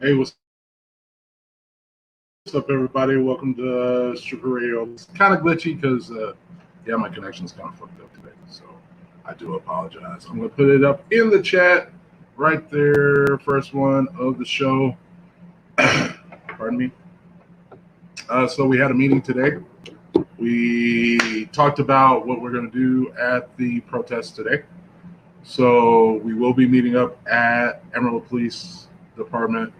Hey, what's up, everybody? Welcome to Stripper Radio. It's kind of glitchy because, yeah, my connection's kind of fucked up today, so I do apologize. I'm going to put it up in the chat right there. First one of the show. Pardon me. So we had a meeting today. We talked about what we're going to do at the protest today. So we will be meeting up at Emerald Police Department,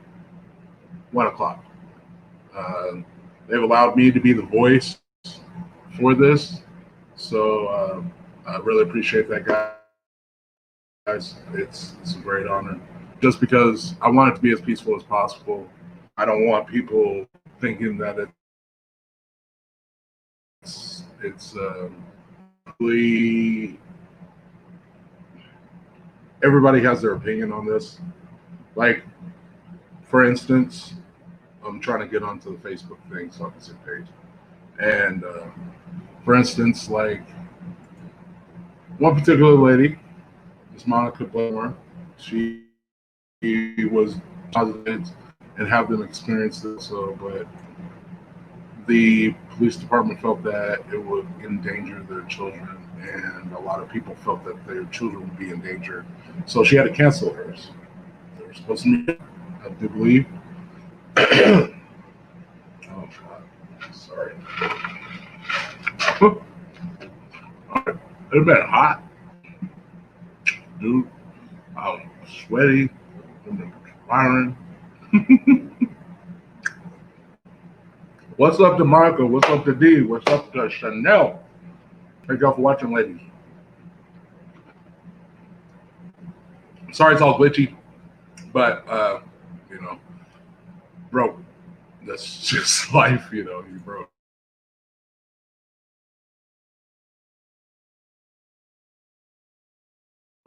1 o'clock. They've allowed me to be the voice for this, so I really appreciate that, guys. It's a great honor. Just because I want it to be as peaceful as possible. I don't want people thinking that it's really, everybody has their opinion on this. Like, for instance, I'm trying to get onto the Facebook thing so I can see the page. And for instance, like one particular lady, Miss Monica Blamer, she was positive and have them experience this. So, but the police department felt that it would endanger their children, and a lot of people felt that their children would be in danger. So she had to cancel hers. They were supposed to meet, I do believe. Oh God, sorry. It's been hot, dude. I'm sweaty. I'm perspiring. What's up to Monica? What's up to D? What's up to Chanel? Thank y'all for watching, ladies. Sorry it's all glitchy, but bro, that's just life, you broke.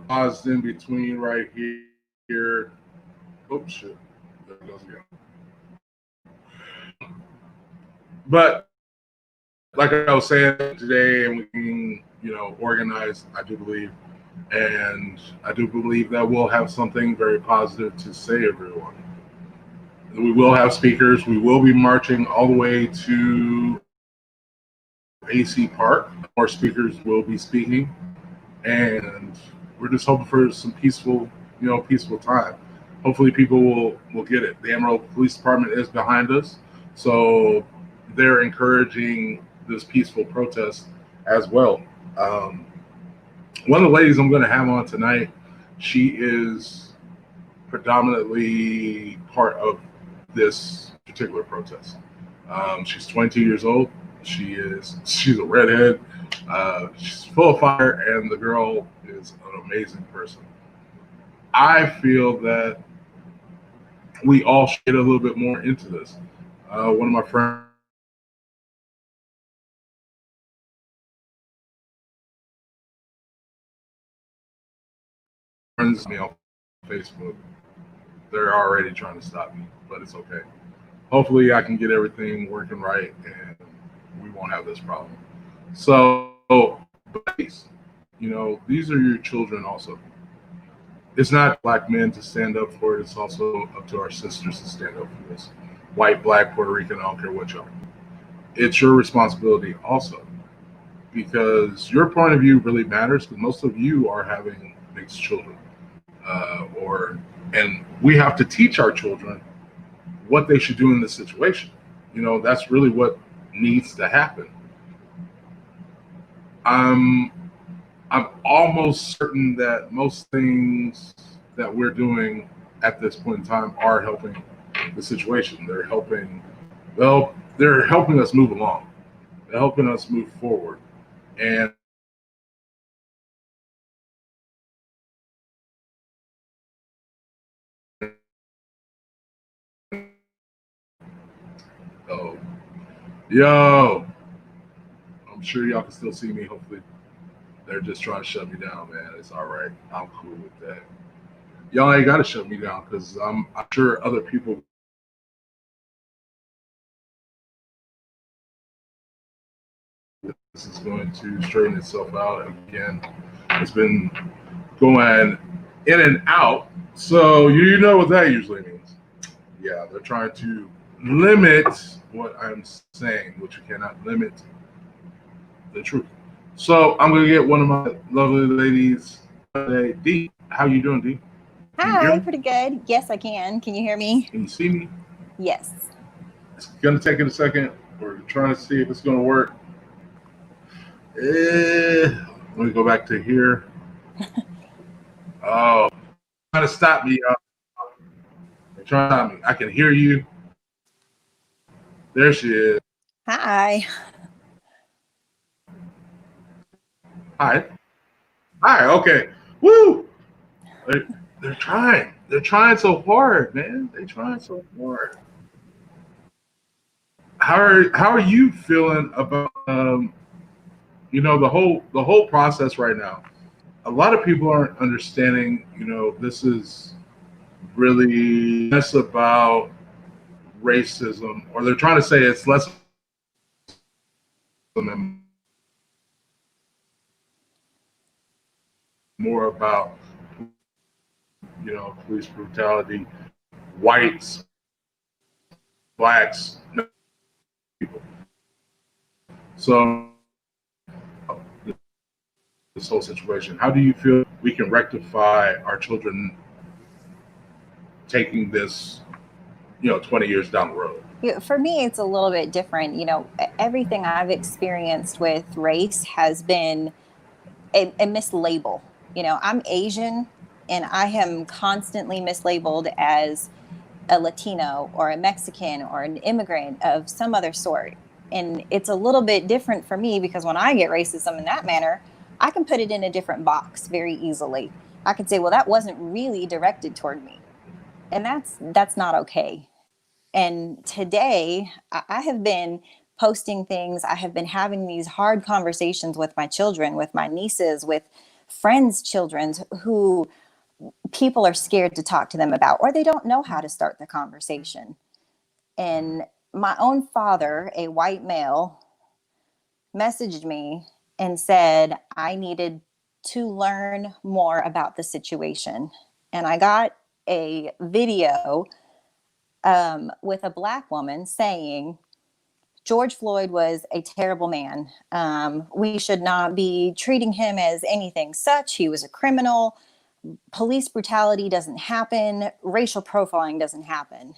Paused in between right here. Oops, shit. There it goes again. But like I was saying today, and we can, organize, I do believe. And I do believe that we'll have something very positive to say, everyone. We will have speakers. We will be marching all the way to AC Park. More speakers will be speaking. And we're just hoping for some peaceful time. Hopefully people will get it. The Emerald Police Department is behind us. So they're encouraging this peaceful protest as well. One of the ladies I'm going to have on tonight, she is predominantly part of this particular protest. She's 22 years old. She's a redhead. She's full of fire, and the girl is an amazing person. I feel that we all should get a little bit more into this. One of my friends me on Facebook. They're already trying to stop me, but it's okay. Hopefully I can get everything working right and we won't have this problem. So, these are your children also. It's not black men to stand up for it. It's also up to our sisters to stand up for this. White, black, Puerto Rican, I don't care what y'all. It's your responsibility also, because your point of view really matters, because most of you are having mixed children. And we have to teach our children what they should do in this situation. That's really what needs to happen. I'm almost certain that most things that we're doing at this point in time are helping the situation. They're helping us move along. They're helping us move forward. And yo, I'm sure y'all can still see me. Hopefully, they're just trying to shut me down, man. It's all right. I'm cool with that. Y'all ain't got to shut me down, because I'm sure other people. This is going to straighten itself out again. It's been going in and out, so you know what that usually means. yeah, they're trying to limit what I'm saying, which you cannot limit the truth. So I'm gonna get one of my lovely ladies today. D, how you doing, D? Can you hear Hi, me? pretty good. Yes, I can. Can you hear me? Can you see me? Yes. It's gonna take it a second. We're trying to see if it's gonna work. Let me go back to here. Oh, trying to stop me. They're trying to stop me. I can hear you. There she is. Hi. Hi. Hi. Okay. Woo. They're, they're trying. They're trying so hard, man. They're trying so hard. How are you feeling about the whole process right now? A lot of people aren't understanding. This is really less about racism, or they're trying to say it's less and more about police brutality, whites, blacks, people. So this whole situation, how do you feel we can rectify our children taking this 20 years down the road? For me, it's a little bit different. Everything I've experienced with race has been a mislabel. I'm Asian and I am constantly mislabeled as a Latino or a Mexican or an immigrant of some other sort. And it's a little bit different for me because when I get racism in that manner, I can put it in a different box very easily. I can say, well, that wasn't really directed toward me. And that's not okay. And today I have been posting things. I have been having these hard conversations with my children, with my nieces, with friends' children who people are scared to talk to them about, or they don't know how to start the conversation. And my own father, a white male, messaged me and said I needed to learn more about the situation. And I got a video with a black woman saying, George Floyd was a terrible man. We should not be treating him as anything such. He was a criminal. Police brutality doesn't happen. Racial profiling doesn't happen.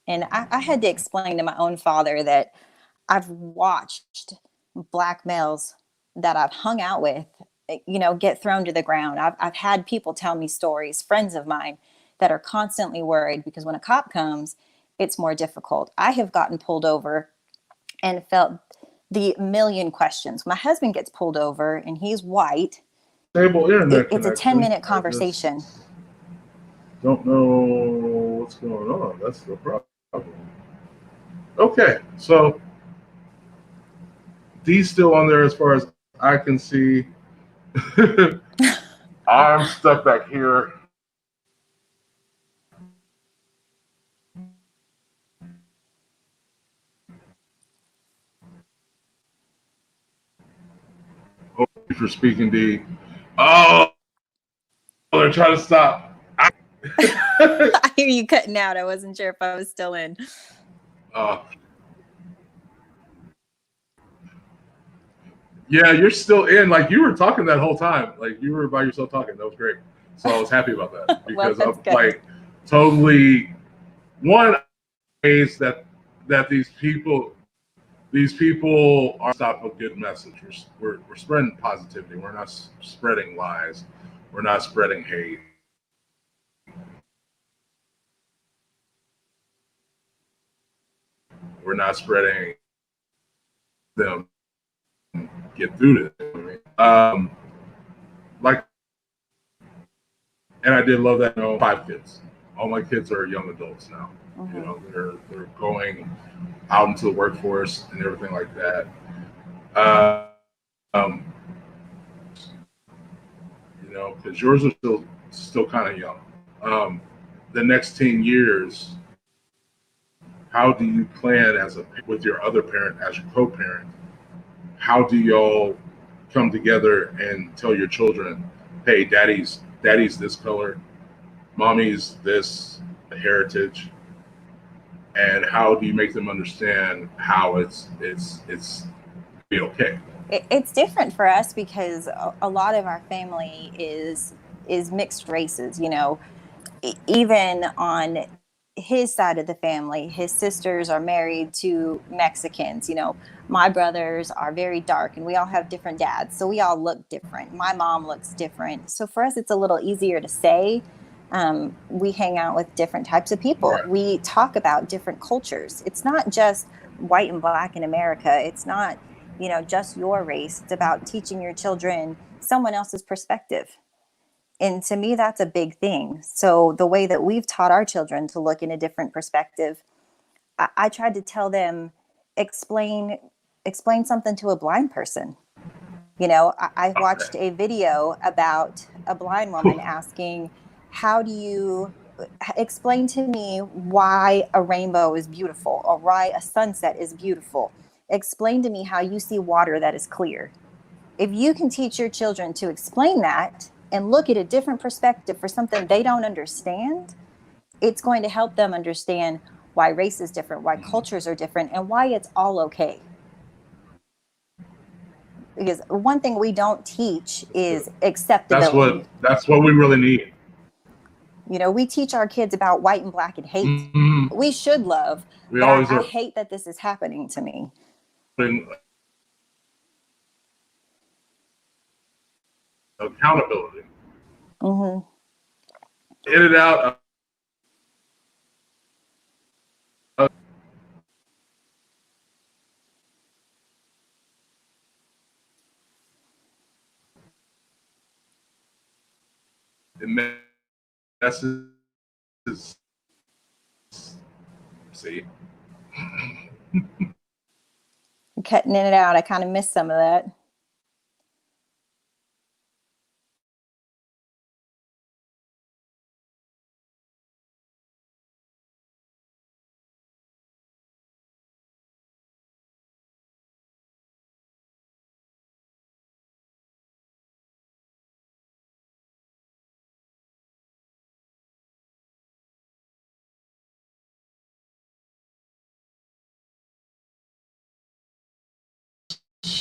And I had to explain to my own father that I've watched black males that I've hung out with, get thrown to the ground. I've had people tell me stories, friends of mine, that are constantly worried because when a cop comes, it's more difficult. I have gotten pulled over and felt the million questions. My husband gets pulled over and he's white. Stable internet It's a connection. 10-minute I just conversation. don't know what's going on. That's the problem. Okay, so D's still on there as far as I can see. I'm stuck back here. Oh, thank you for speaking, D. Oh, they're trying to stop. I hear you cutting out. I wasn't sure if I was still in. Uh, yeah, you're still in. Like you were talking that whole time. Like you were by yourself talking. That was great. So I was happy about that Well, because that's I'm good. like totally one ways that these people are stop a good message. We're spreading positivity. We're not spreading lies. We're not spreading hate. We're not spreading them get through this. Like, and I did love that. 5 kids. All my kids are young adults now. Mm-hmm. They're going out into the workforce and everything like that. Um, because yours are still kind of young. Um, the next 10 years, how do you plan with your other parent as your co-parent? How do y'all come together and tell your children, hey, daddy's this color, mommy's this heritage? and how do you make them understand how it's be okay? It's different for us because a lot of our family is mixed races. Even on his side of the family, his sisters are married to Mexicans. My brothers are very dark and we all have different dads. So we all look different. My mom looks different. So for us, it's a little easier to say. We hang out with different types of people. Right. We talk about different cultures. It's not just white and black in America. It's not, just your race. It's about teaching your children someone else's perspective. And to me, that's a big thing. So the way that we've taught our children to look in a different perspective, I tried to tell them, explain something to a blind person. I watched Okay. a video about a blind woman asking, how do you explain to me why a rainbow is beautiful or why a sunset is beautiful? Explain to me how you see water that is clear. If you can teach your children to explain that and look at a different perspective for something they don't understand, it's going to help them understand why race is different, why cultures are different, and why it's all okay. Because one thing we don't teach That's good. is acceptability. That's what we really need. We teach our kids about white and black and hate. Mm-hmm. We should love, We but always I are hate that this is happening to me. putting accountability Mm-hmm. in and out of the messes. See, Cutting in and out. I kind of missed some of that.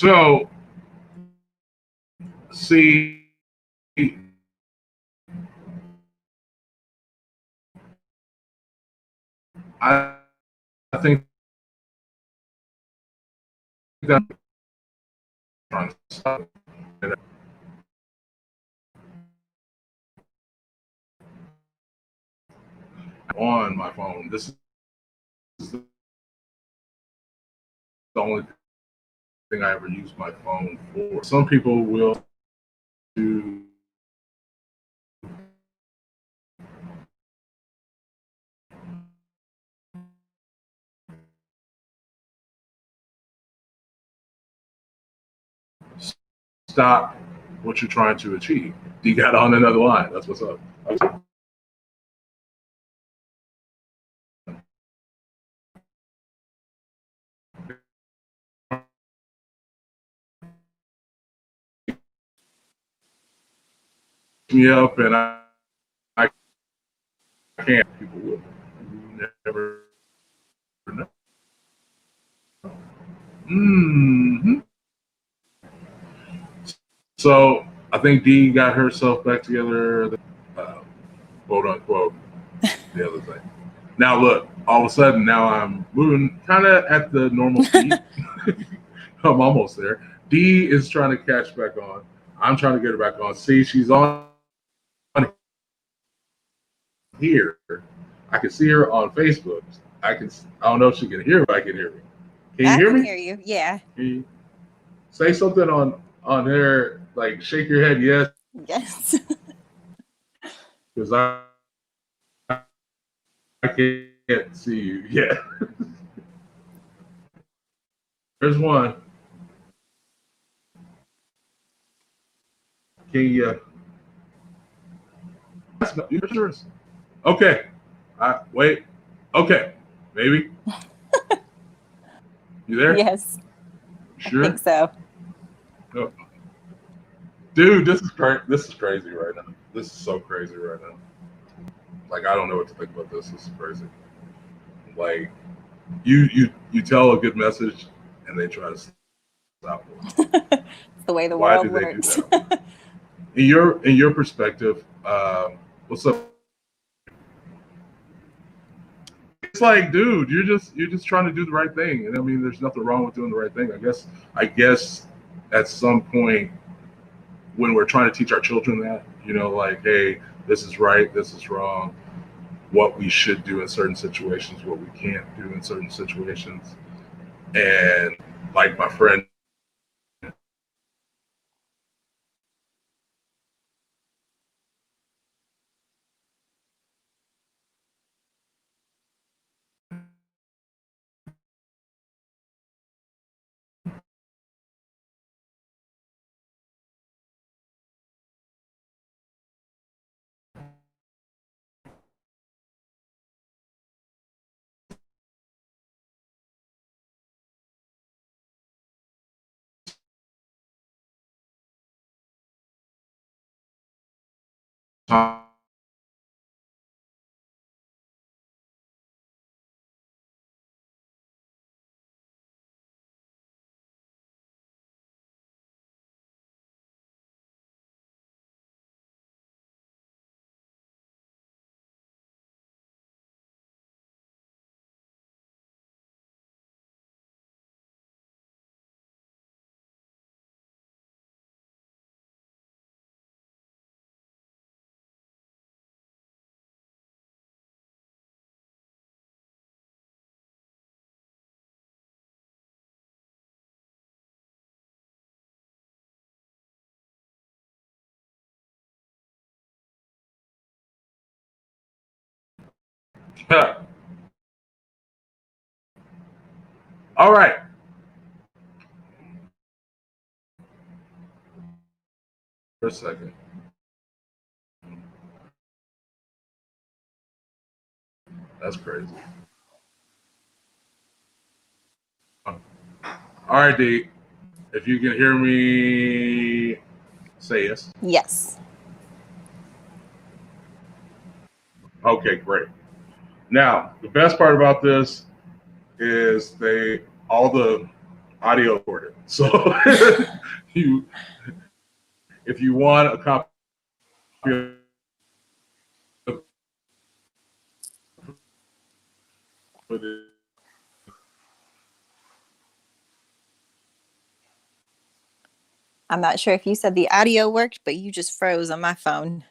so see, I think that I'm trying to stop it on my phone. This is the only thing I ever use my phone for. Some people will do stop what you're trying to achieve. You got on another line. That's what's up. Me up, and I can't. People will never know. Mm-hmm. So I think Dee got herself back together, quote unquote, the other thing. Now look, all of a sudden now I'm moving kind of at the normal speed. I'm almost there. Dee is trying to catch back on. I'm trying to get her back on. See, she's on here. I can see her on Facebook. I don't know if she can hear, but I can hear me. Can you I hear can me? hear you. Yeah. Can you say something on there? Like shake your head, yes, Yes. because I can't see you. Yeah. There's one. Can you? You're sure? Okay. Wait. Okay. Maybe. You there? Yes. I think Sure. so. No. Dude, this is crazy. This is crazy right now. This is so crazy right now. Like I don't know what to think about this. This is crazy. Like you tell a good message and they try to stop it. It's the way the Why world do they works. do that? In your perspective, what's up? It's like, dude, you're just trying to do the right thing, and I mean, there's nothing wrong with doing the right thing. I guess at some point when we're trying to teach our children that, like, hey, this is right, this is wrong, what we should do in certain situations, what we can't do in certain situations, and like my friend. All right. For a second. That's crazy. All right, D. If you can hear me, say yes. Yes. Okay, great. Now, the best part about this is all the audio recorded. So you if you want a copy of it, I'm not sure if you said the audio worked, but you just froze on my phone.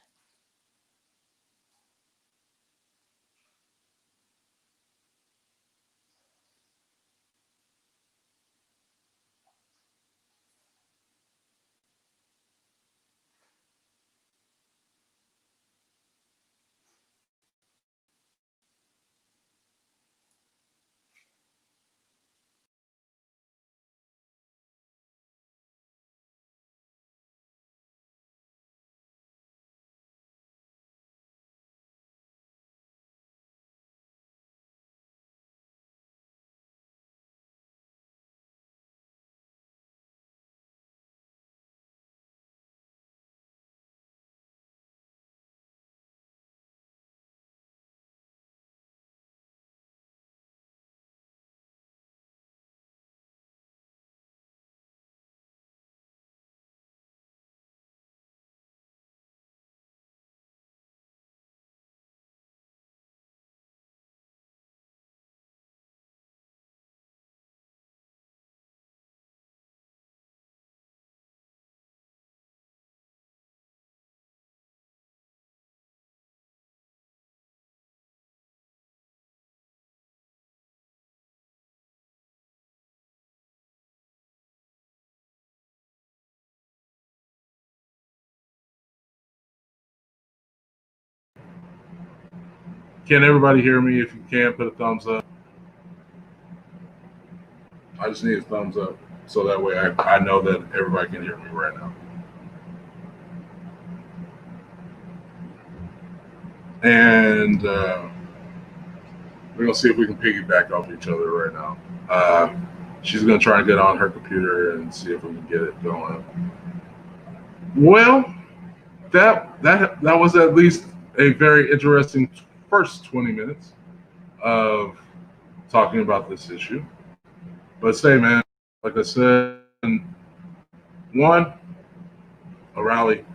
can everybody hear me? If you can, put a thumbs up. I just need a thumbs up so that way I know that everybody can hear me right now. And we're gonna see if we can piggyback off each other right now. She's gonna try and get on her computer and see if we can get it going. Well, that was at least a very interesting first 20 minutes of talking about this issue. But say, man, like I said, one, a rally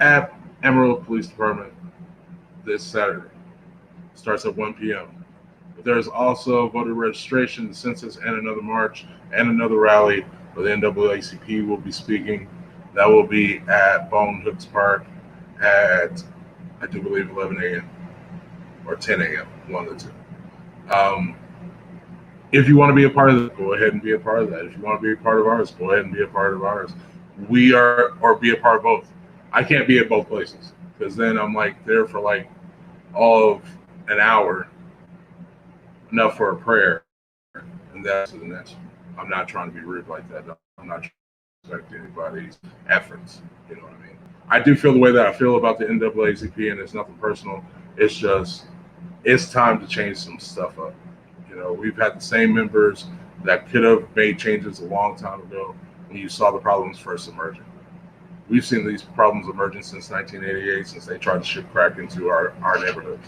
at Emerald Police Department this Saturday. Starts at 1 p.m. But there's also voter registration, the census, and another march and another rally where the NAACP will be speaking. That will be at Bone Hooks Park at, I do believe, 11 a.m. or 10 a.m., one of the two. If you want to be a part of that, go ahead and be a part of that. If you want to be a part of ours, go ahead and be a part of ours. We are, or be a part of both. I can't be at both places because then I'm like there for like all of an hour, enough for a prayer, and that's the next one. I'm not trying to be rude like that. I'm not trying to respect anybody's efforts. You know what I mean? I do feel the way that I feel about the NAACP, and it's nothing personal. It's just, it's time to change some stuff up. You know, we've had the same members that could have made changes a long time ago when you saw the problems first emerging. We've seen these problems emerging since 1988, since they tried to ship crack into our neighborhoods.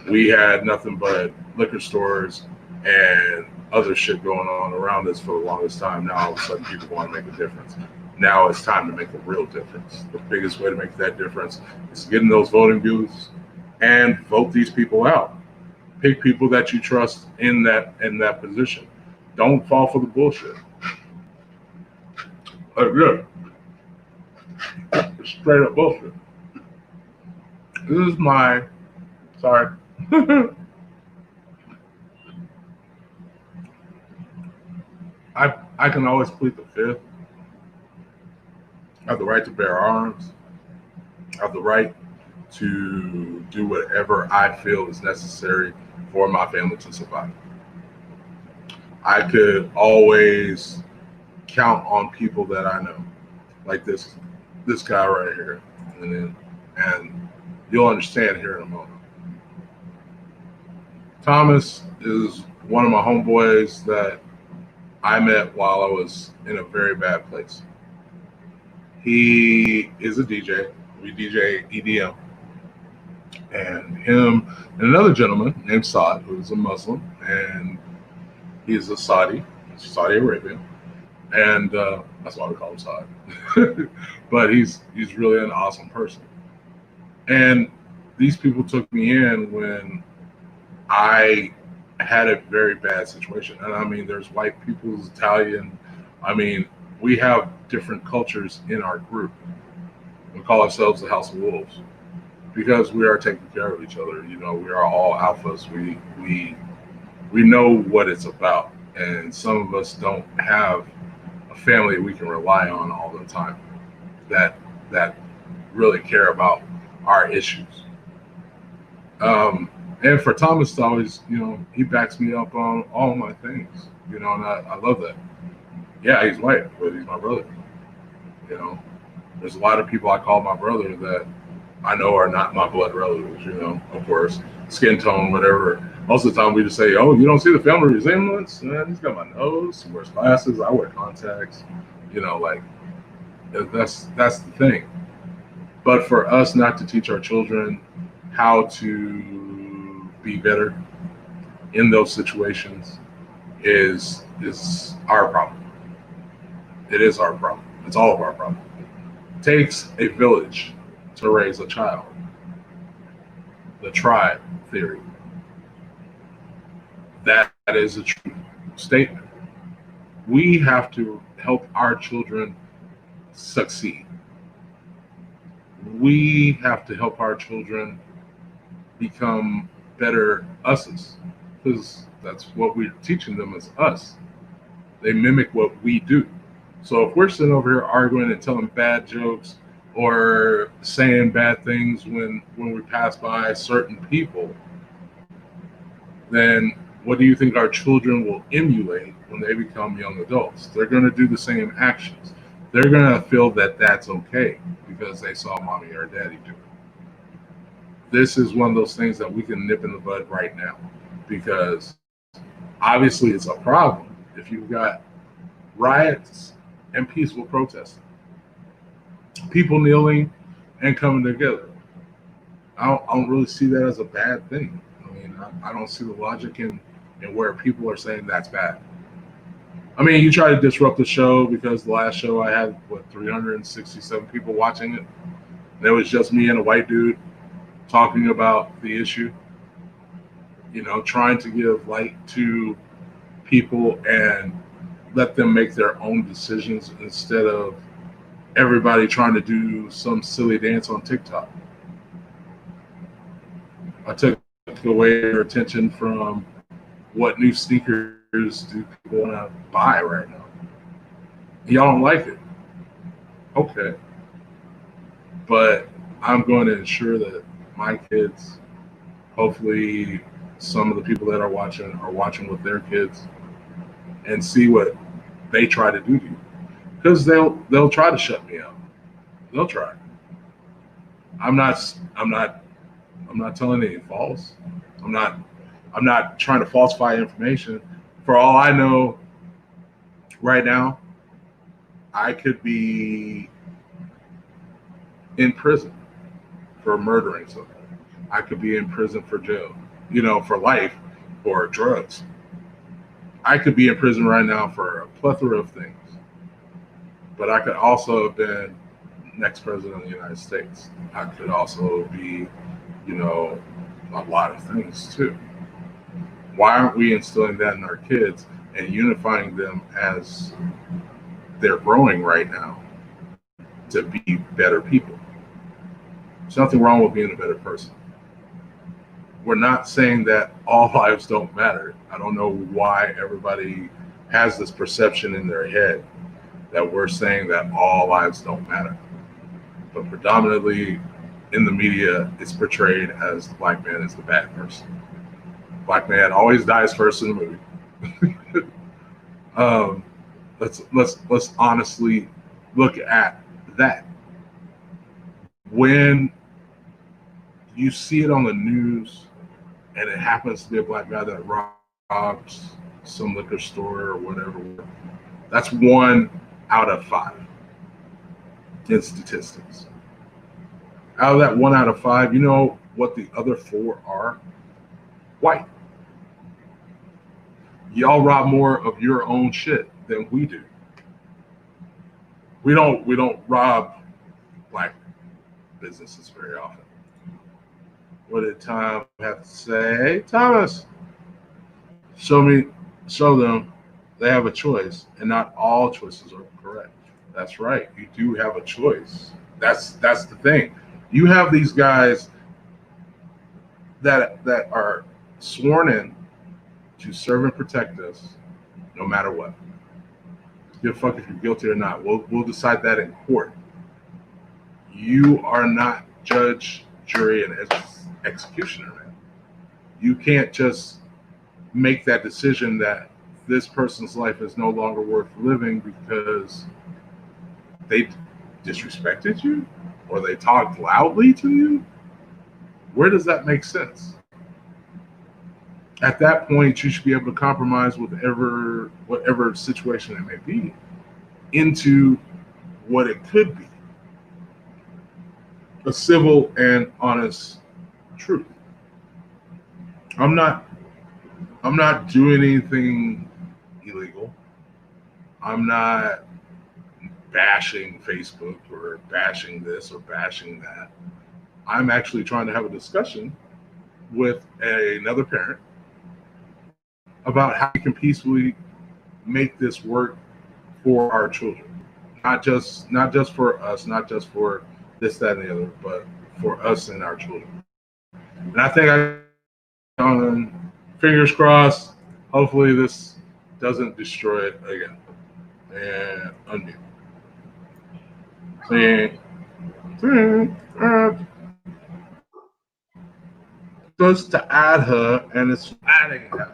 We had nothing but liquor stores and other shit going on around us for the longest time. Now all of a sudden people want to make a difference. Now it's time to make a real difference. The biggest way to make that difference is get in those voting booths and vote these people out. Pick people that you trust in that position. Don't fall for the bullshit. Look, straight up bullshit. This is my, sorry. I can always plead the fifth. I have the right to bear arms. I have the right to do whatever I feel is necessary for my family to survive. I could always count on people that I know, like this guy right here, and you'll understand here in a moment. Thomas is one of my homeboys that I met while I was in a very bad place. He is a DJ. We DJ EDM. And him and another gentleman named Saad, who's a Muslim, and he's a Saudi Arabia. And that's why we call him Saad. But he's really an awesome person. And these people took me in when I had a very bad situation. And I mean, there's white people, Italian. I mean, we have different cultures in our group. We call ourselves the House of Wolves because we are taking care of each other. You know, we are all alphas. We know what it's about. And some of us don't have a family we can rely on all the time that really care about our issues. And for Thomas to always, you know, he backs me up on all my things, you know, and I love that. Yeah, he's white, but he's my brother. You know, there's a lot of people I call my brother that I know are not my blood relatives, you know, of course, skin tone, whatever. Most of the time we just say, oh, you don't see the family resemblance? Man, he's got my nose, he wears glasses, I wear contacts, you know, like, that's the thing. But for us not to teach our children how to be better in those situations is our problem. It is our problem. It's all of our problem. It takes a village to raise a child. The tribe theory. That is a true statement. We have to help our children succeed. We have to help our children become better us's, because that's what we're teaching them as us. They mimic what we do. So if we're sitting over here arguing and telling bad jokes or saying bad things when we pass by certain people, then what do you think our children will emulate when they become young adults? They're going to do the same actions. They're going to feel that that's okay because they saw mommy or daddy do it. This is one of those things that we can nip in the bud right now, because obviously it's a problem if you've got riots and peaceful protesting, people kneeling and coming together. I don't really see that as a bad thing. mean, I don't see the logic in where people are saying that's bad. I mean, you try to disrupt the show because the last show I had, what, 367 people watching it? And it was just me and a white dude talking about the issue, trying to give light to people and let them make their own decisions instead of everybody trying to do some silly dance on TikTok. I took away their attention from what new sneakers do people want to buy right now. Y'all don't like it. Okay. But I'm going to ensure that my kids, hopefully some of the people that are watching with their kids and see what they try to do to you. Because they'll try to shut me out. They'll try. I'm not I'm not I'm not telling any false. I'm not I'm not trying to falsify information. For all I know, right now, I could be in prison for murdering somebody. I could be in prison for jail, for life or drugs. I could be in prison right now for a plethora of things. But I could also have been next president of the United States. I could also be, a lot of things too. Why aren't we instilling that in our kids and unifying them as they're growing right now to be better people? There's nothing wrong with being a better person. We're not saying that all lives don't matter. I don't know why everybody has this perception in their head that we're saying that all lives don't matter. But predominantly in the media, it's portrayed as the black man is the bad person. Black man always dies first in the movie. um, let's honestly look at that. When you see it on the news and it happens to be a black guy that robs some liquor store or whatever, that's 1 out of 5 in statistics. Out of that 1 out of 5, you know what the other 4 are? White. Y'all rob more of your own shit than we do. We don't rob black businesses very often. What did Tom have to say? Hey, Thomas, show them they have a choice, and not all choices are correct. That's right. You do have a choice. That's the thing. You have these guys that are sworn in to serve and protect us, no matter what. Give a fuck if you're guilty or not. We'll decide that in court. You are not judge, jury, and executioner, man. You can't just make that decision that this person's life is no longer worth living because they disrespected you or they talked loudly to you. Where does that make sense? At that point, you should be able to compromise with whatever situation it may be into what it could be. A civil and honest truth. I'm not doing anything illegal. I'm not bashing Facebook or bashing this or bashing that. I'm actually trying to have a discussion with another parent about how we can peacefully make this work for our children. Not just for us, not just for this, that, and the other, but for us and our children. And I think fingers crossed, hopefully this doesn't destroy it again. And unmute. Supposed to add her, and it's adding her.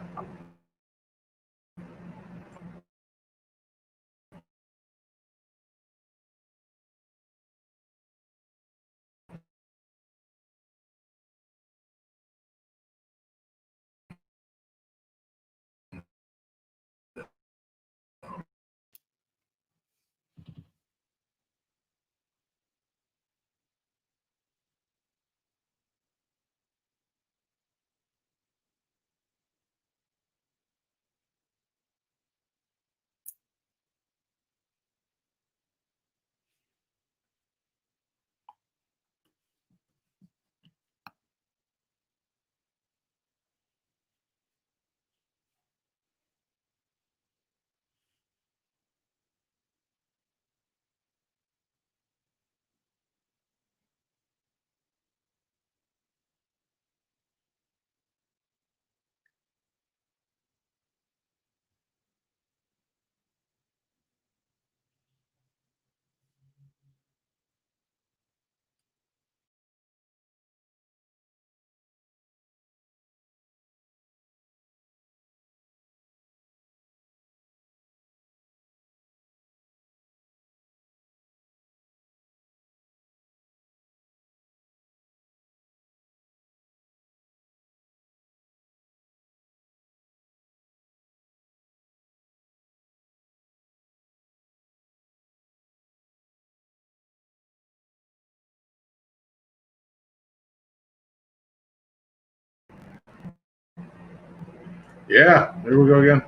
Yeah, there we go again.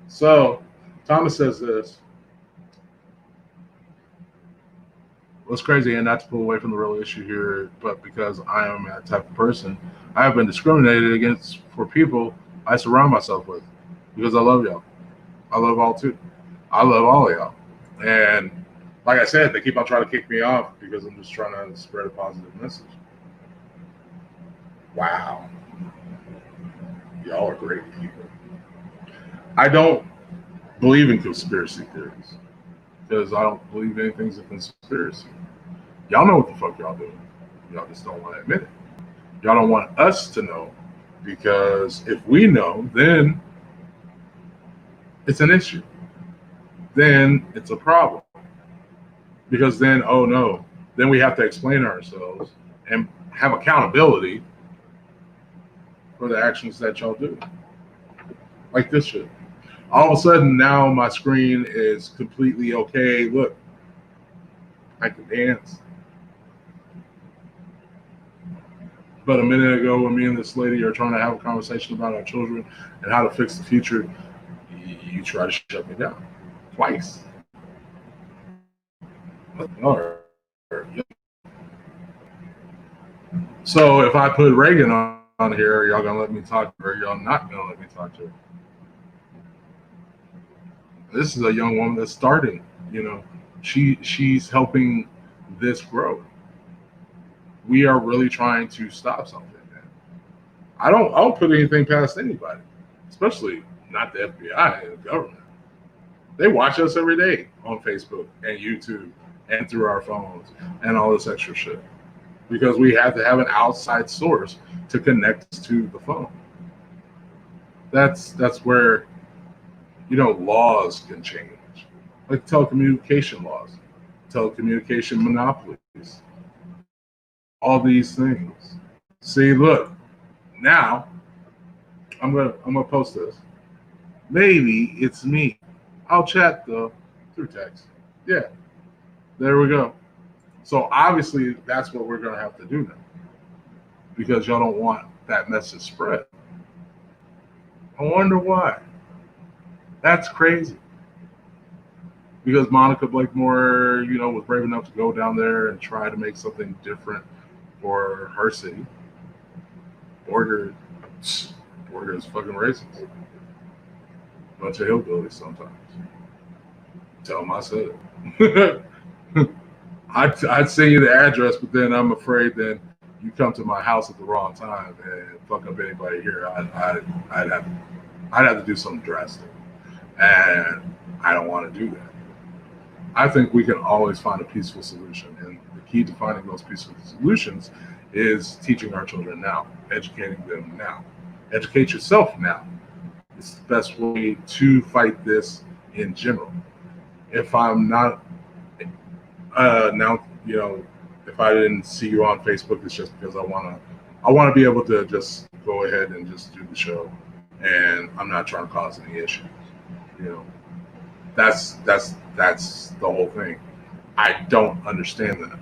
So Thomas says this. What's crazy, and not to pull away from the real issue here, but because I am that type of person, I have been discriminated against for people I surround myself with because I love y'all. I love all too. I love all of y'all. And like I said, they keep on trying to kick me off because I'm just trying to spread a positive message. Wow. Y'all are great people. I don't believe in conspiracy theories because I don't believe anything's a conspiracy. Y'all know what the fuck y'all doing. Y'all just don't want to admit it. Y'all don't want us to know because if we know, then it's an issue. Then it's a problem. Because then, oh no, then we have to explain ourselves and have accountability for the actions that y'all do. Like this shit. All of a sudden now my screen is completely okay. Look, I can dance. But a minute ago, when me and this lady are trying to have a conversation about our children and how to fix the future, you try to shut me down twice. So if I put Reagan on here, y'all gonna let me talk to her? Y'all not gonna let me talk to her? This is a young woman that's starting. You know, she's helping this grow. We are really trying to stop something. I don't put anything past anybody, especially not the FBI and the government. They watch us every day on Facebook and YouTube and through our phones and all this extra shit because we have to have an outside source to connect to the phone. That's where, you know, laws can change, like telecommunication laws, telecommunication monopolies, all these things. See, look, now I'm gonna post this. Maybe it's me. I'll chat though through text. Yeah, there we go. So obviously that's what we're gonna have to do now because y'all don't want that message spread. I wonder why. That's crazy. Because Monica Blakemore, you know, was brave enough to go down there and try to make something different for her city. Borger is fucking racist. Bunch of hillbillies sometimes. Tell them I said it. I'd send you the address, but then I'm afraid then you come to my house at the wrong time and fuck up anybody here. I'd have to do something drastic, and I don't want to do that. I think we can always find a peaceful solution, and the key to finding those peaceful solutions is teaching our children now, educating them now. Educate yourself now. It's the best way to fight this in general. If I'm not now, you know, if I didn't see you on Facebook, it's just because I want to be able to just go ahead and just do the show, and I'm not trying to cause any issues. You know, that's the whole thing. I don't understand that.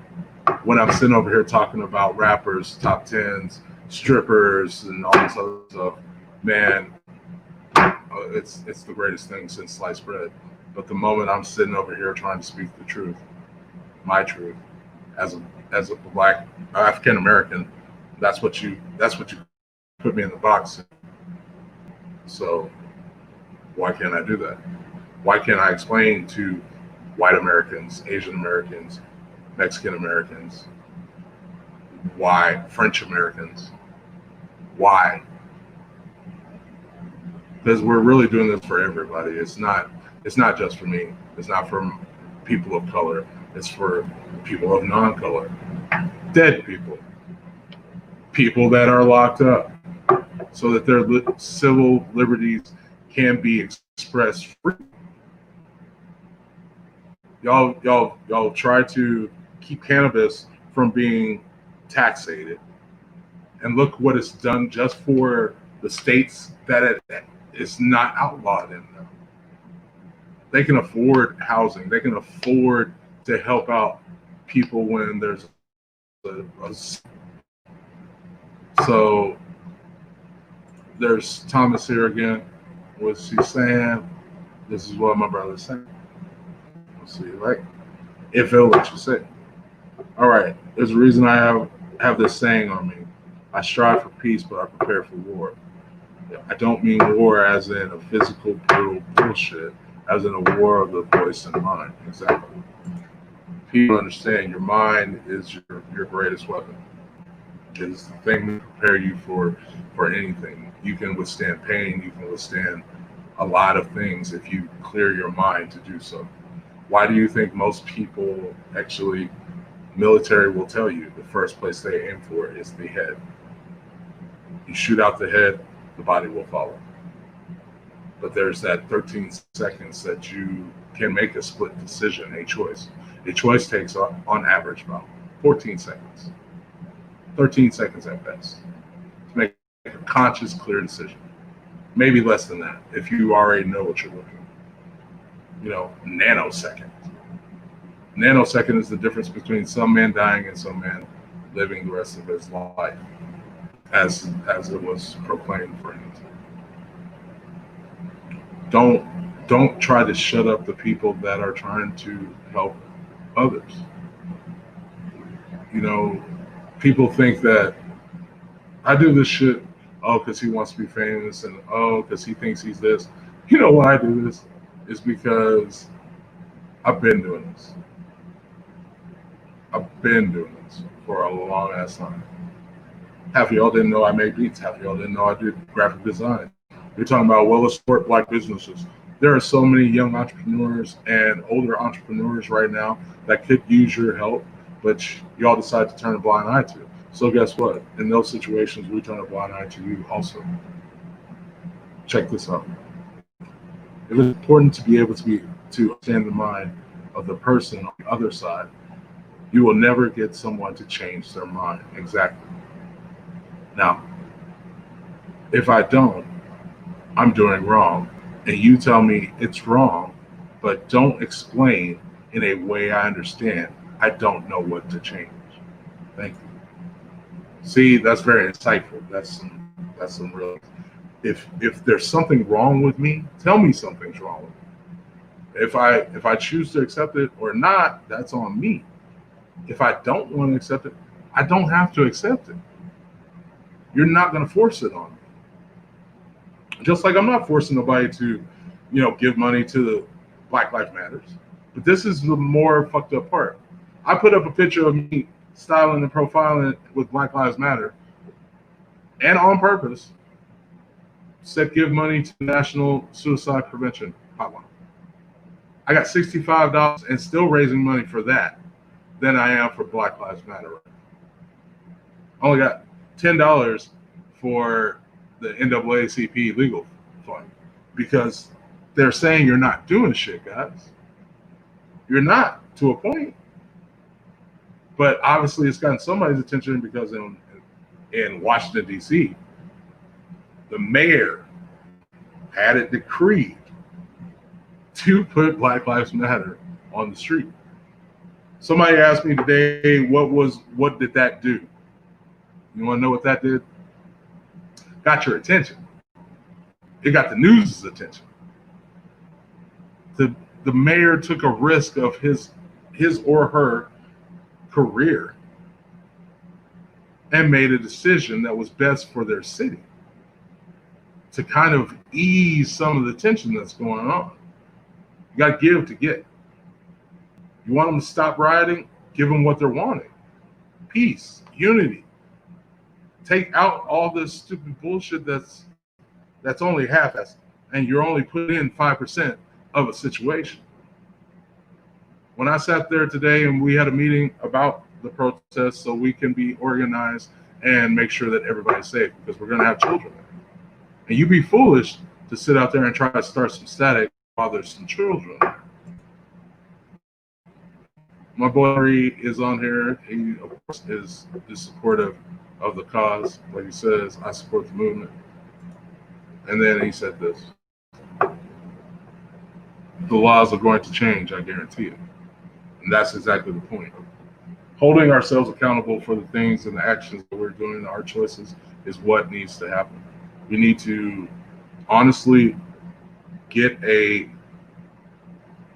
When I'm sitting over here talking about rappers, top tens, strippers, and all this other stuff, man, it's the greatest thing since sliced bread. But the moment I'm sitting over here trying to speak the truth, my truth, as a black African American, that's what you put me in the box. So why can't I do that? Why can't I explain to white Americans, Asian Americans, Mexican Americans, why French Americans, why? Because we're really doing this for everybody. It's not just for me. It's not for people of color. It's for people of non-color, dead people that are locked up, so that their civil liberties can be expressed free. Y'all try to keep cannabis from being taxated, and look what it's done just for the states that it is not outlawed in them. They can afford housing. They can afford to help out people when there's so there's Thomas here again. What's he saying? This is what my brother's saying. Let's see, right? If it'll let you say. All right. There's a reason I have this saying on me. I strive for peace, but I prepare for war. I don't mean war as in a physical, brutal bullshit, as in a war of the voice and mind. Exactly. People understand your mind is your greatest weapon. It is the thing to prepare you for anything. You can withstand pain. You can withstand a lot of things if you clear your mind to do so. Why do you think most people actually, military will tell you the first place they aim for is the head? You shoot out the head, the body will follow. But there's that 13 seconds that you can make a split decision, a choice. A choice takes on average about 14 seconds, 13 seconds at best to make a conscious, clear decision. Maybe less than that if you already know what you're looking at. Nanosecond. Nanosecond is the difference between some man dying and some man living the rest of his life, as it was proclaimed for him. Don't try to shut up the people that are trying to help others. People think that I do this shit, because he wants to be famous, and because he thinks he's this. You know why I do this? Is because I've been doing this. I've been doing this for a long ass time. Half of y'all didn't know I made beats. Half of y'all didn't know I did graphic design. You're talking about well-established Black businesses. There are so many young entrepreneurs and older entrepreneurs right now that could use your help, but y'all decide to turn a blind eye to. So guess what? In those situations, we turn a blind eye to you also. Check this out. It is important to be able to understand the mind of the person on the other side. You will never get someone to change their mind. Exactly. Now, if I don't, I'm doing wrong, and you tell me it's wrong, but don't explain in a way I understand, I don't know what to change. Thank you. See, that's very insightful. That's some real. If there's something wrong with me, tell me something's wrong with me. If I choose to accept it or not, that's on me. If I don't want to accept it, I don't have to accept it. You're not going to force it on me. Just like I'm not forcing nobody to, give money to the Black Lives Matters. But this is the more fucked up part. I put up a picture of me styling and profiling with Black Lives Matter, and on purpose, said give money to the National Suicide Prevention Hotline. I got $65 and still raising money for that than I am for Black Lives Matter. I only got $10 for the NAACP legal fund because they're saying you're not doing shit, guys. You're not, to a point. But obviously it's gotten somebody's attention because in Washington, D.C., the mayor had it decreed to put Black Lives Matter on the street. Somebody asked me today, what did that do? You want to know what that did? Got your attention. It got the news's attention. The mayor took a risk of his or her career and made a decision that was best for their city to kind of ease some of the tension that's going on. You got to give to get. You want them to stop rioting? Give them what they're wanting. Peace, unity. Take out all this stupid bullshit that's only half-assed, and you're only putting in 5% of a situation. When I sat there today and we had a meeting about the protest so we can be organized and make sure that everybody's safe, because we're going to have children there. And you'd be foolish to sit out there and try to start some static while there's some children there. My boy is on here. He, of course, is supportive of the cause. Like he says, I support the movement. And then he said this: the laws are going to change, I guarantee it. And that's exactly the point. Holding ourselves accountable for the things and the actions that we're doing, our choices, is what needs to happen. We need to honestly get a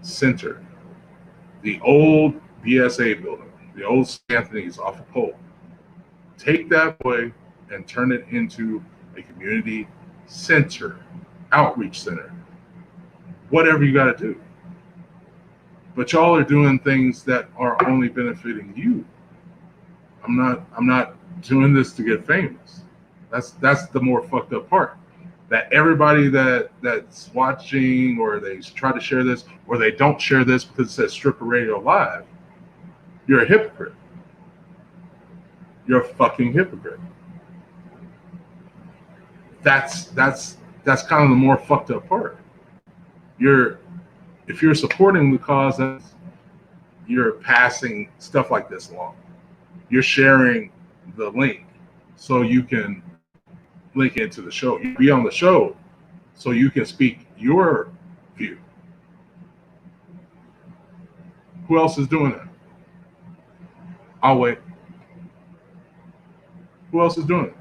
center. The old BSA building, the old St. Anthony's off of Pole. Take that boy and turn it into a community center, outreach center, whatever you got to do. But y'all are doing things that are only benefiting you. I'm not doing this to get famous. That's the more fucked up part. That everybody that's watching, or they try to share this, or they don't share this because it says Stripper Radio Live, you're a hypocrite. You're a fucking hypocrite. That's kind of the more fucked up part. If you're supporting the cause, you're passing stuff like this along. You're sharing the link so you can link into the show. You be on the show so you can speak your view. Who else is doing that? I'll wait. Who else is doing it?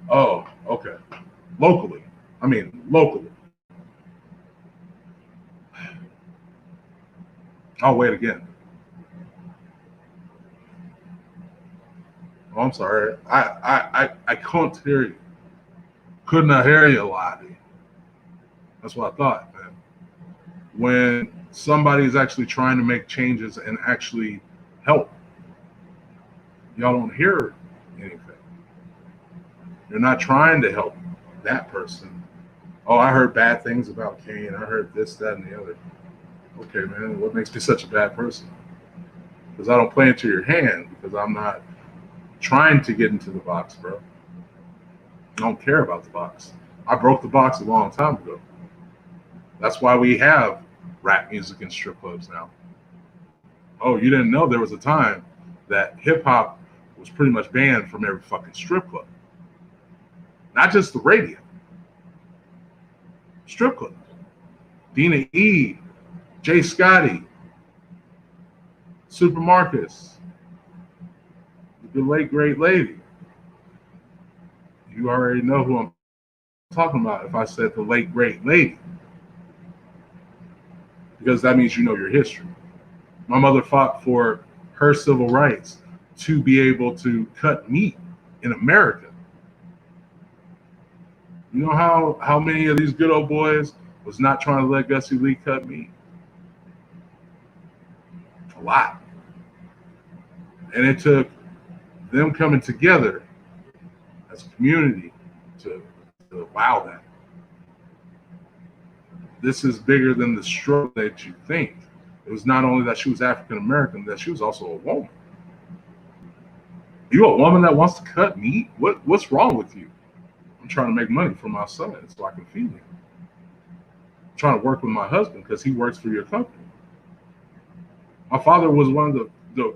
Oh, okay. Locally. I'll wait again. Oh, I'm sorry. I couldn't hear you. Could not hear you, Lottie. That's what I thought, man. When somebody is actually trying to make changes and actually help, y'all don't hear anything. You're not trying to help that person. Oh, I heard bad things about Kane. I heard this, that, and the other. Okay, man, what makes me such a bad person? Because I don't play into your hand, because I'm not trying to get into the box, bro. I don't care about the box. I broke the box a long time ago. That's why we have rap music in strip clubs now. Oh, you didn't know there was a time that hip hop was pretty much banned from every fucking strip club. Not just the radio. Strip clubs. Dina E, Jay Scotty, Super Marcus, the late great lady. You already know who I'm talking about if I said the late great lady, because that means you know your history. My mother fought for her civil rights to be able to cut meat in America. You know how many of these good old boys was not trying to let Gussie Lee cut meat? A lot. And it took them coming together as a community to allow that. This is bigger than the struggle that you think. It was not only that she was African American, that she was also a woman. You a woman that wants to cut meat? What's wrong with you? I'm trying to make money for my son so I can feed him. I'm trying to work with my husband because he works for your company. My father was one of the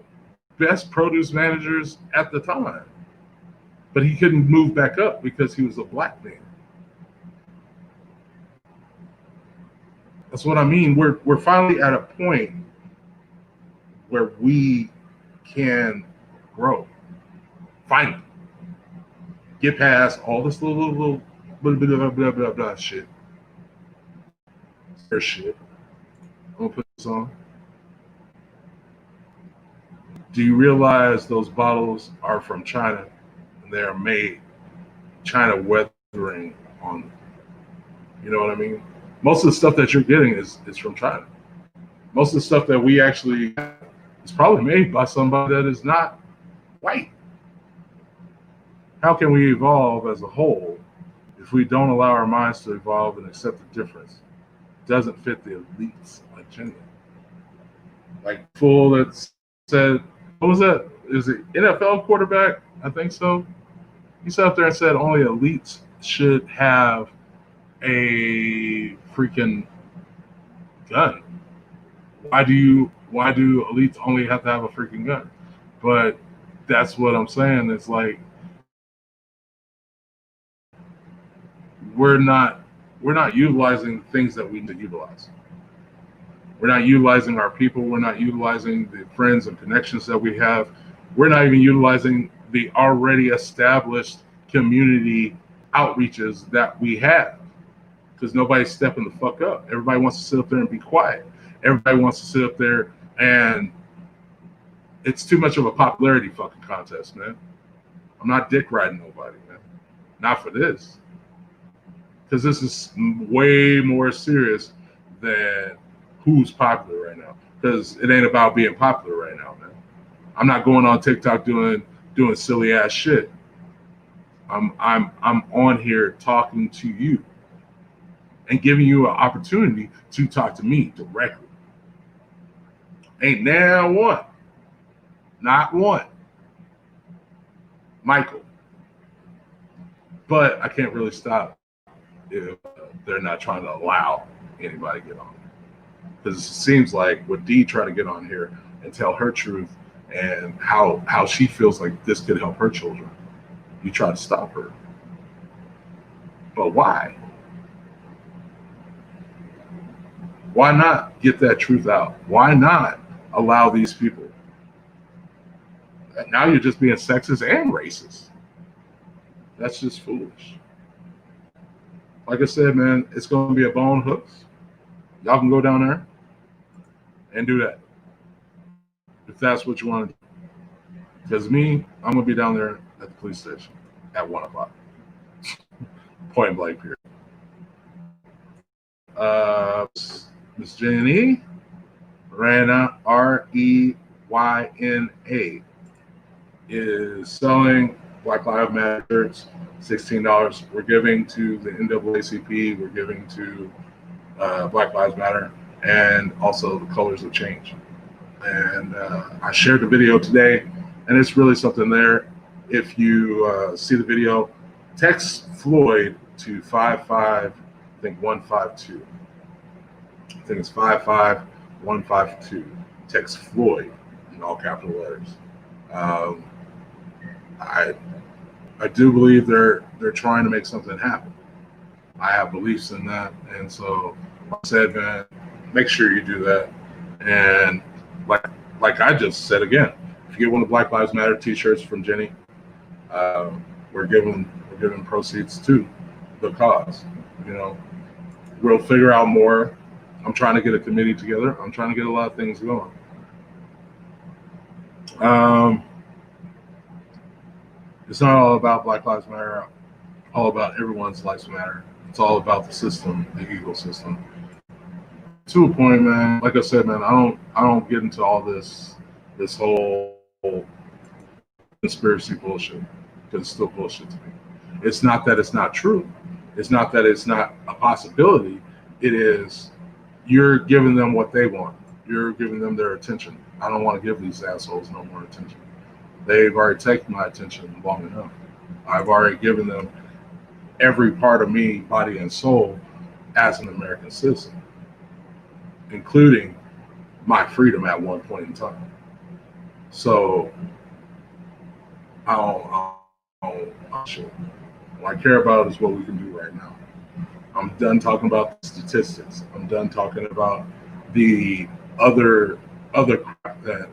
best produce managers at the time, but he couldn't move back up because he was a black man. That's what I mean. We're finally at a point where we can grow. Finally. Get past all this little blah, blah, blah, blah, blah shit. There's shit. I'm gonna put this on. Do you realize those bottles are from China and they are made China weathering on them? You know what I mean? Most of the stuff that you're getting is from China. Most of the stuff that we actually have is probably made by somebody that is not white. How can we evolve as a whole if we don't allow our minds to evolve and accept the difference? It doesn't fit the elite's agenda. Like fool that said, what was that? Is it NFL quarterback? I think so. He sat up there and said only elites should have a freaking gun. Why do elites only have to have a freaking gun? But that's what I'm saying. It's like we're not utilizing things that we need to utilize. We're not utilizing our people. We're not utilizing the friends and connections that we have. We're not even utilizing the already established community outreaches that we have, because nobody's stepping the fuck up. Everybody wants to sit up there and be quiet. Everybody wants to sit up there, and it's too much of a popularity fucking contest, man. I'm not dick riding nobody, man. Not for this. Because this is way more serious than who's popular right now. Because it ain't about being popular right now, man. I'm not going on TikTok doing silly ass shit. I'm on here talking to you and giving you an opportunity to talk to me directly. Ain't now one. Not one. Michael. But I can't really stop if they're not trying to allow anybody to get on. Because it seems like with Dee trying to get on here and tell her truth and how she feels like this could help her children, you try to stop her. But why? Why not get that truth out? Why not allow these people? And now you're just being sexist and racist. That's just foolish. Like I said, man, it's going to be a bone hooks. Y'all can go down there and do that if that's what you want to do. Because me, I'm going to be down there at the police station at 1 o'clock. Point blank period. Miss Jenny Reyna, Reyna, is selling Black Lives Matter shirts, $16. We're giving to the NAACP. We're giving to Black Lives Matter, and also the Colors of Change. And I shared the video today, and it's really something there. If you see the video, text Floyd to 152. I think it's 55152. Text Floyd in all capital letters. I do believe they're trying to make something happen. I have beliefs in that, and so like I said, man, make sure you do that. And like I just said again, if you get one of the Black Lives Matter T-shirts from Jenny, we're giving proceeds to the cause. You know, we'll figure out more. I'm trying to get a committee together. I'm trying to get a lot of things going. It's not all about Black Lives Matter. All about everyone's lives matter. It's all about the system, the ecosystem. To a point, man. Like I said, man, I don't get into all this whole conspiracy bullshit, because it's still bullshit to me. It's not that it's not true. It's not that it's not a possibility. It is, you're giving them what they want. You're giving them their attention. I don't want to give these assholes no more attention. They've already taken my attention long enough. I've already given them every part of me, body and soul, as an American citizen, including my freedom at one point in time. So I don't shit. What I care about is what we can do right now. I'm done talking about the statistics. I'm done talking about the other crap that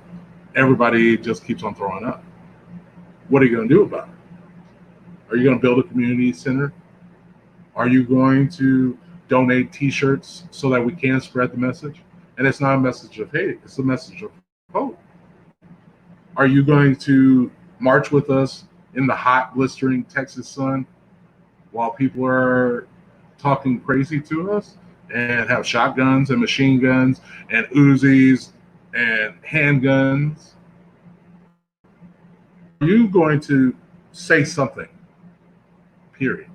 everybody just keeps on throwing up. What are you going to do about it? Are you going to build a community center? Are you going to donate T-shirts so that we can spread the message? And it's not a message of hate. It's a message of hope. Are you going to march with us in the hot, blistering Texas sun while people are talking crazy to us and have shotguns and machine guns and Uzis and handguns? Are you going to say something? Period.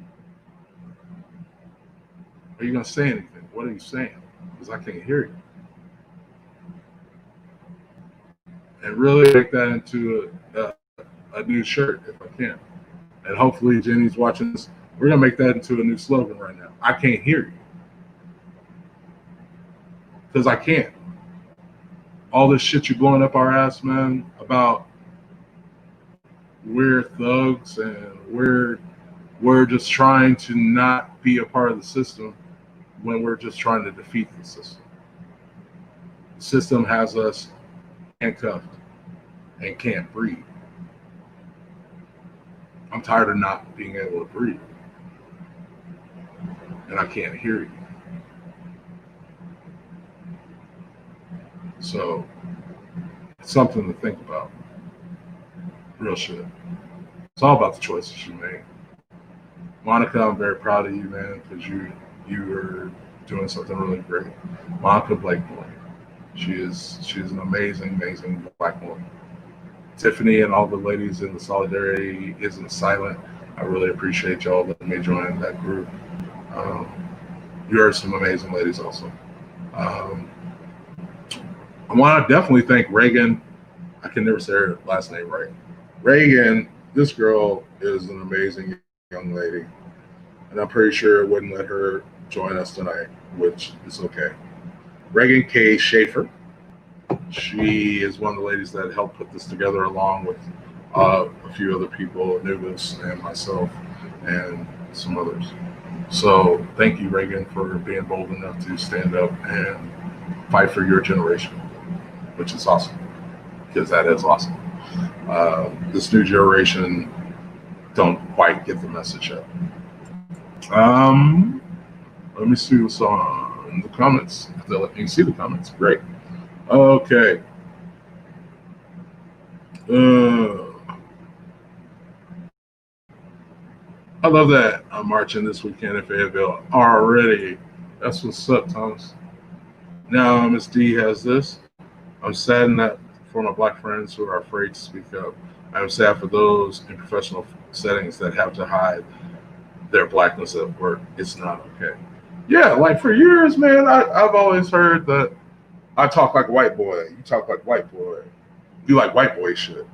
Are you going to say anything? What are you saying? Because I can't hear you. And really make that into a new shirt if I can. And hopefully Jenny's watching this. We're going to make that into a new slogan right now. I can't hear you. Because I can't. All this shit you blowing up our ass, man, about we're thugs and we're just trying to not be a part of the system when we're just trying to defeat the system. The system has us handcuffed and can't breathe. I'm tired of not being able to breathe. And I can't hear you. So it's something to think about. Real shit. It's all about the choices you made. Monica, I'm very proud of you, man, because you are doing something really great. Monica Blakemore. She is an amazing Black woman. Tiffany and all the ladies in the Solidarity Isn't Silent. I really appreciate y'all letting me join that group. You are some amazing ladies also. I want to definitely thank Reagan. I can never say her last name right. Reagan, this girl is an amazing young lady. And I'm pretty sure it wouldn't let her join us tonight, which is okay. Reagan K. Schaefer. She is one of the ladies that helped put this together along with a few other people, Anubis and myself and some others. So thank you, Reagan, for being bold enough to stand up and fight for your generation, which is awesome, because that is awesome. This new generation don't quite get the message yet. Let me see what's on the comments. If they'll let me see the comments. Great. Okay. I love that I'm marching this weekend in Fayetteville already. That's what's up, Thomas. Now, Miss D has this. I'm saddened that for my Black friends who are afraid to speak up. I'm sad for those in professional settings that have to hide their Blackness at work. It's not okay. Yeah, like for years, man, I've always heard that I talk like a white boy. You talk like a white boy. You like white boy shit.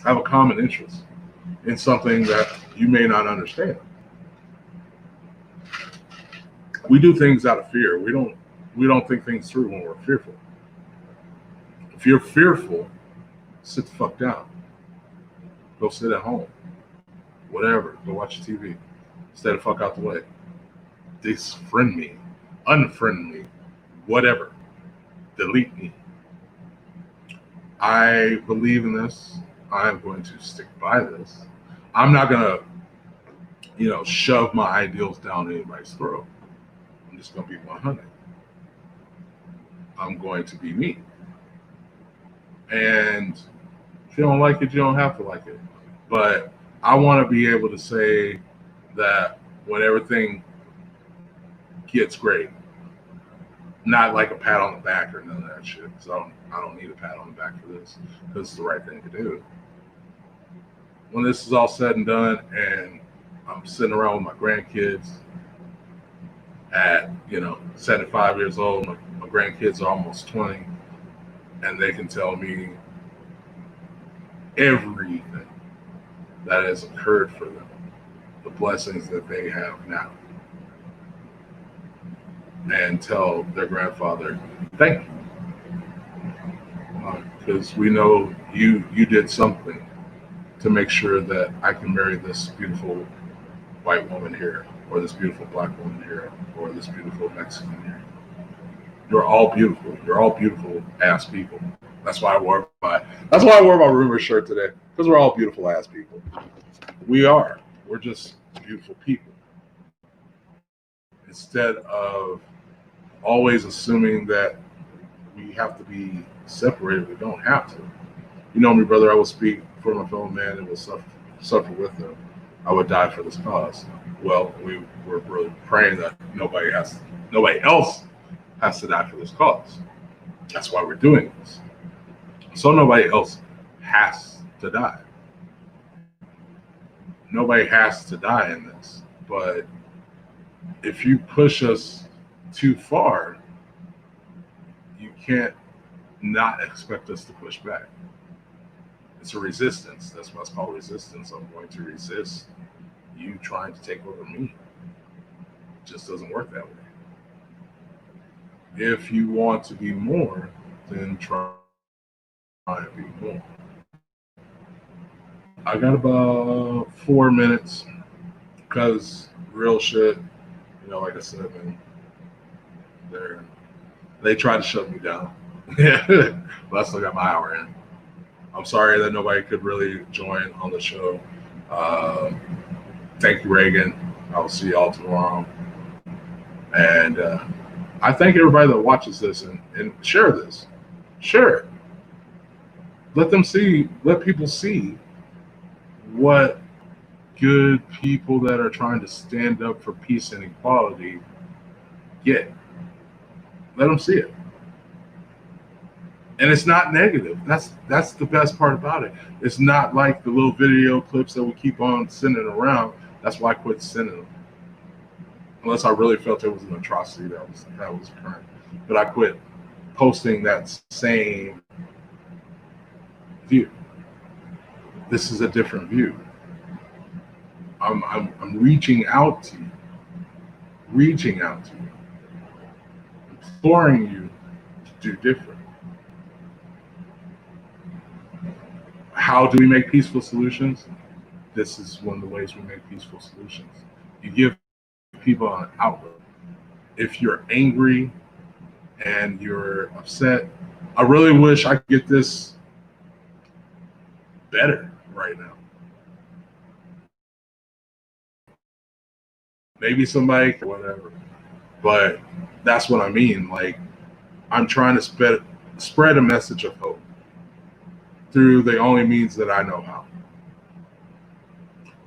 I have a common interest in something that you may not understand. We do things out of fear. We don't think things through when we're fearful. If you're fearful, sit the fuck down. Go sit at home. Whatever. Go watch TV. Stay the fuck out the way. Disfriend me. Unfriend me. Whatever. Delete me. I believe in this. I'm going to stick by this. I'm not going to, shove my ideals down anybody's throat. I'm just going to be 100. I'm going to be me. And if you don't like it, you don't have to like it. But I want to be able to say that when everything gets great, not like a pat on the back or none of that shit. So I don't need a pat on the back for this, because it's the right thing to do. When this is all said and done and I'm sitting around with my grandkids at, 75 years old, my grandkids are almost 20, and they can tell me everything that has occurred for them, the blessings that they have now, and tell their grandfather, thank you. Because we know you did something to make sure that I can marry this beautiful white woman here, or this beautiful Black woman here, or this beautiful Mexican here. You're all beautiful. You're all beautiful ass people. That's why I wore my rumor shirt today, because we're all beautiful ass people. We are. We're just beautiful people. Instead of always assuming that we have to be separated, we don't have to. You know me, brother, I will speak for my fellow man and will suffer with them. I would die for this cause. Well, we're really praying that nobody else has to die for this cause. That's why we're doing this. So nobody else has to die. Nobody has to die in this. But if you push us too far, you can't not expect us to push back. It's a resistance. That's what's called resistance. I'm going to resist you trying to take over me. It just doesn't work that way. If you want to be more, then try and be more. I got about 4 minutes, because real shit, like I said, man, they tried to shut me down. But I still got my hour in. I'm sorry that nobody could really join on the show. Thank you, Reagan. I'll see y'all tomorrow. And I thank everybody that watches this and share this. Share it. Let people see what good people that are trying to stand up for peace and equality get. Let them see it. And it's not negative. That's the best part about it. It's not like the little video clips that we keep on sending around. That's why I quit sending them. Unless I really felt it was an atrocity that was occurring. But I quit posting that same view. This is a different view. I'm reaching out to you, imploring you to do different. How do we make peaceful solutions? This is one of the ways we make peaceful solutions. You give people an outlet. If you're angry and you're upset, I really wish I could get this better right now. Maybe somebody, whatever. But that's what I mean. Like, I'm trying to spread a message of hope through the only means that I know how.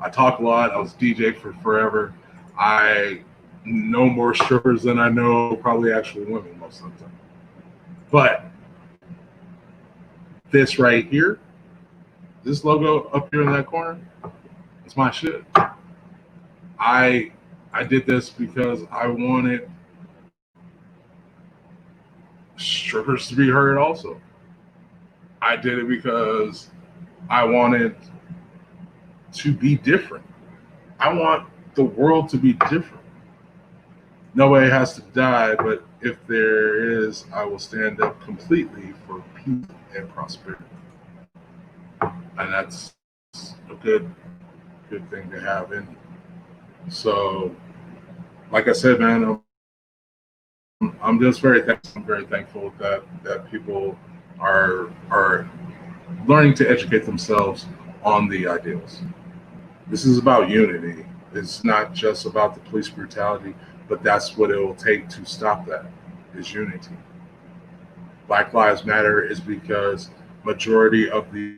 I talk a lot. I was DJ for forever. I know more strippers than I know probably actual women most of the time. But this right here, this logo up here in that corner, it's my shit. I did this because I wanted strippers to be heard also. I did it because I wanted to be different. I want the world to be different. Nobody has to die, but if there is, I will stand up completely for peace and prosperity. And that's a good thing to have in you. So, like I said, man, I'm just very thankful. I'm very thankful that people are learning to educate themselves on the ideals. This is about unity. It's not just about the police brutality, but that's what it will take to stop that, is unity. Black Lives Matter is because majority of the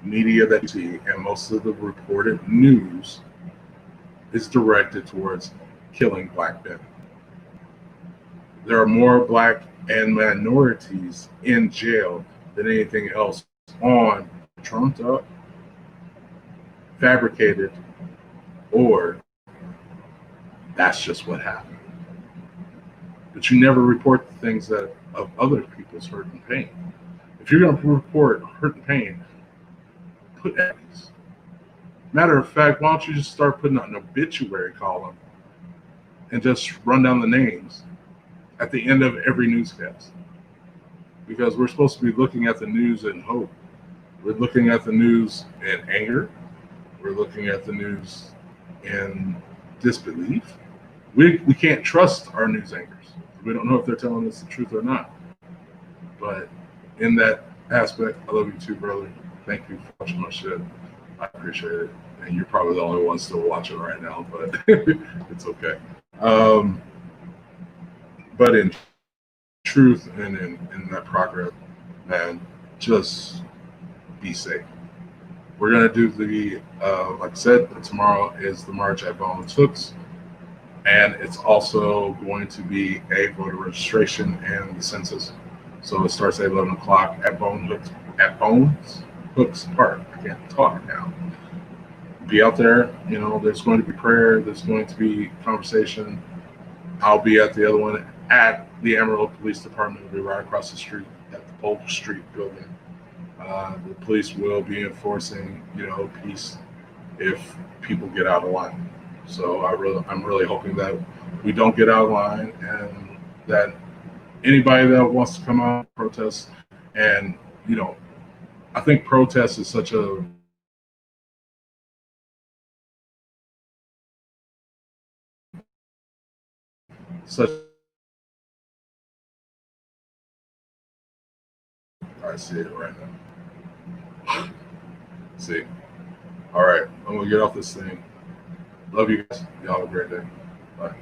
media that you see and most of the reported news is directed towards killing black men. There are more black and minorities in jail than anything else on trumped up, fabricated, or that's just what happened. But you never report the things that of other people's hurt and pain. If you're going to report hurt and pain, put evidence. Matter of fact, why don't you just start putting out an obituary column and just run down the names at the end of every newscast? Because we're supposed to be looking at the news in hope. We're looking at the news in anger. We're looking at the news in disbelief. We can't trust our news anchors. We don't know if they're telling us the truth or not. But in that aspect, I love you too, brother. Thank you for watching my shit. I appreciate it. And you're probably the only one still watching right now, but it's okay. But in truth and in that progress, man, just be safe. We're going to do the, like I said, tomorrow is the march at Bones Hooks. And it's also going to be a voter registration and the census. So it starts at 11 o'clock at Bones Hooks Park. I can't talk now. Be out there. You know, there's going to be prayer. There's going to be conversation. I'll be at the other one at the Amarillo Police Department. It'll be right across the street at the Polk Street building. The police will be enforcing, peace if people get out of line. So I'm really hoping that we don't get out of line and that anybody that wants to come out and protest, and I think protest is such a I see it right now. See, All right, I'm gonna get off this thing. Love you guys. Y'all have a great day. Bye.